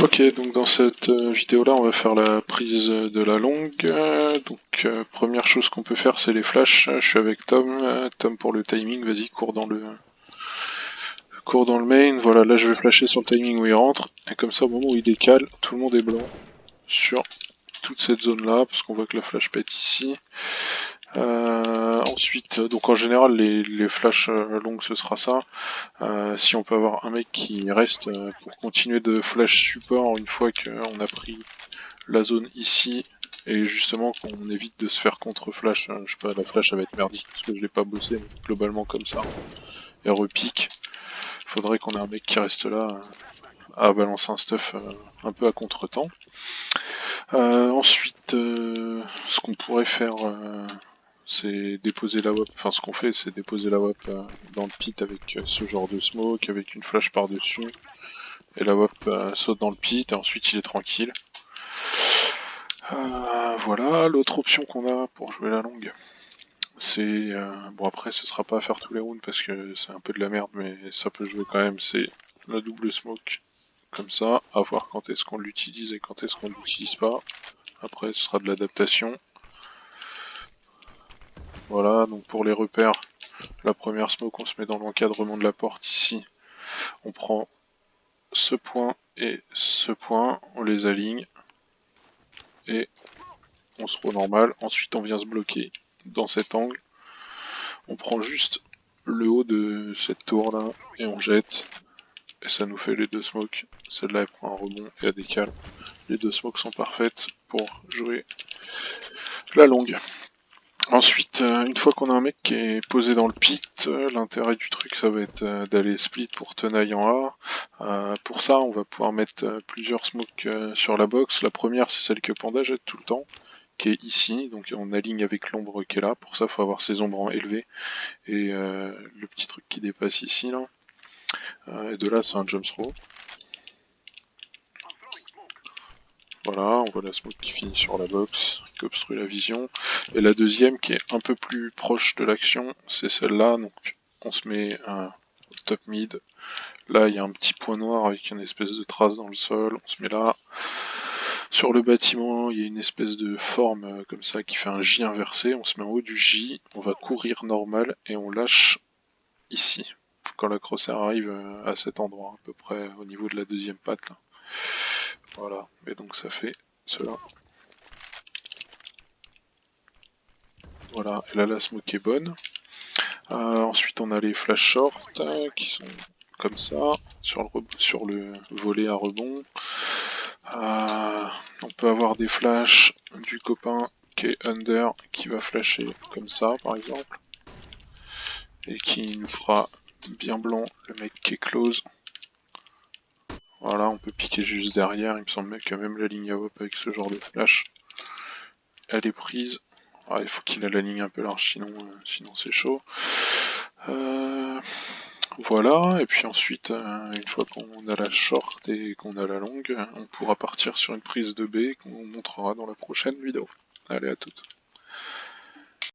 Ok, donc dans cette vidéo là on va faire la prise de la longue. Première chose qu'on peut faire c'est les flashs. Je suis avec Tom. Tom pour le timing, vas-y cours dans le main. Voilà, là je vais flasher sur le timing où il rentre. Et comme ça au moment où il décale, tout le monde est blanc sur toute cette zone là, parce qu'on voit que la flash pète ici. Ensuite, donc en général les flashs longues ce sera ça. Si on peut avoir un mec qui reste pour continuer de flash support une fois qu'on a pris la zone ici, et justement qu'on évite de se faire contre-flash, je sais pas, la flash ça va être merdique parce que je l'ai pas bossé, mais globalement comme ça, et repique, faudrait qu'on ait un mec qui reste là à balancer un stuff un peu à contre-temps. Ensuite, ce qu'on pourrait faire, c'est déposer la WAP, enfin ce qu'on fait c'est déposer la WAP dans le pit avec ce genre de smoke, avec une flash par-dessus, et la WAP saute dans le pit, et ensuite il est tranquille. Voilà, l'autre option qu'on a pour jouer la longue, c'est... bon après ce sera pas à faire tous les rounds parce que c'est un peu de la merde, mais ça peut jouer quand même, c'est la double smoke, comme ça, à voir quand est-ce qu'on l'utilise et quand est-ce qu'on l'utilise pas. Après ce sera de l'adaptation. Voilà, donc pour les repères, la première smoke on se met dans l'encadrement de la porte ici. On prend ce point et ce point, on les aligne, et on se renormal. Ensuite on vient se bloquer dans cet angle. On prend juste le haut de cette tour là et on jette. Et ça nous fait les deux smokes. Celle-là elle prend un rebond et elle décale. Les deux smokes sont parfaites pour jouer la longue. Ensuite, une fois qu'on a un mec qui est posé dans le pit, l'intérêt du truc ça va être d'aller split pour tenaille en A. Pour ça on va pouvoir mettre plusieurs smokes sur la box. La première c'est celle que Panda jette tout le temps, qui est ici, donc on aligne avec l'ombre qui est là. Pour ça il faut avoir ses ombres en élevé et le petit truc qui dépasse ici là. Et de là c'est un jump throw. Voilà, on voit la smoke qui finit sur la box, qui obstrue la vision. Et la deuxième qui est un peu plus proche de l'action, c'est celle-là. Donc on se met au top mid. Là il y a un petit point noir avec une espèce de trace dans le sol. On se met là. Sur le bâtiment, il y a une espèce de forme comme ça qui fait un J inversé. On se met en haut du J, on va courir normal et on lâche ici. Quand la crosshair arrive à cet endroit, à peu près au niveau de la deuxième patte là. Voilà, et donc ça fait cela. Voilà, et là la smoke est bonne. Ensuite on a les flash short qui sont comme ça, sur le volet à rebond. On peut avoir des flashs du copain qui est under, qui va flasher comme ça par exemple. Et qui nous fera bien blanc le mec qui est close. Voilà, on peut piquer juste derrière, il me semble que même la ligne à hop avec ce genre de flash, elle est prise. Il faut qu'il ait la ligne un peu large, sinon c'est chaud. Voilà, et puis ensuite, une fois qu'on a la short et qu'on a la longue, on pourra partir sur une prise de B qu'on montrera dans la prochaine vidéo. Allez, à toutes.